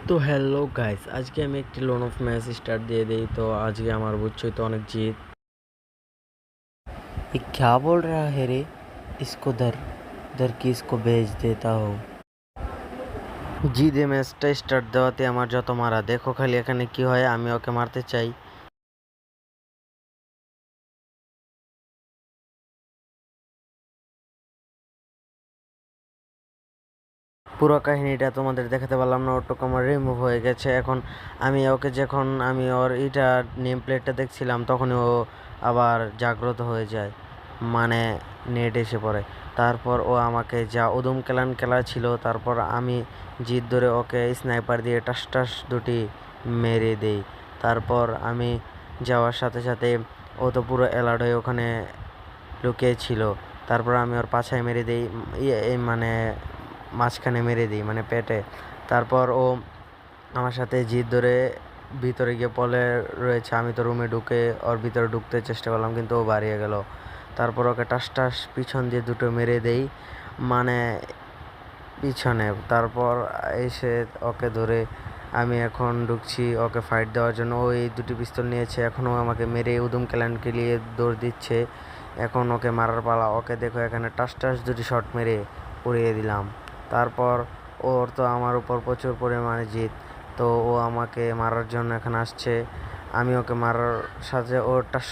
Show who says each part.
Speaker 1: তো hello guys, आज के আমি একটি লোন অফ ম্যাচ স্টাर्ट দিয়ে দেই। তো আজকে আমার বুঝছোই তো অনেক জিত।
Speaker 2: ये क्या बोल रहा है रे। इसको दर दर की इसको भेज देता हूँ।
Speaker 1: জিদে ম্যাচটা স্টার্ট দেওয়াতে আমার যত মারা দেখো খালি এখানে কি হয়। আমি ওকে মারতে চাই, পুরো কাহিনীটা তোমাদের দেখাতে পারলাম না। ওটুকু আমার রিমুভ হয়ে গেছে। এখন আমি ওকে যখন আমি ওর এইটা নেম প্লেটটা দেখছিলাম তখনই ও আবার জাগ্রত হয়ে যায়, মানে নেট এসে পড়ে। তারপর ও আমাকে যা উদুম কেলান খেলা ছিল, তারপর আমি জিদ ধরে ওকে স্নাইপার দিয়ে টাস টাস দুটি মেরে দেই। তারপর আমি যাওয়ার সাথে সাথে ও তো পুরো অ্যালার্ট হয়ে ওখানে লুকিয়ে ছিল। তারপর আমি ওর পাছায় মেরে দিই, মানে মাঝখানে মেরে দিই, মানে পেটে। তারপর ও আমার সাথে জিদ ধরে ভিতরে গিয়ে পলে রয়েছে। আমি তো রুমে ঢুকে ওর ভিতরে ঢুকতে চেষ্টা করলাম, কিন্তু ও বাড়িয়ে গেল। তারপর ওকে টাস টাস পিছন দিয়ে দুটো মেরে দেই, মানে পিছনে। তারপর এসে ওকে ধরে আমি এখন ঢুকছি ওকে ফাইট দেওয়ার জন্য। ওই দুটি পিস্তল নিয়েছে, এখনও আমাকে মেরে উদুম ক্যালানকে নিয়ে দৌড় দিচ্ছে। এখন ওকে মারার পালা। ওকে দেখো এখানে টাস টাস দুটি শট মেরে উড়িয়ে দিলাম। তারপর ওর তো আমার উপর প্রচুর পরিমাণে জিত। তো ও আমাকে মারার জন্য এখানে আসছে। আমি ওকে মারার সাথে ও টাস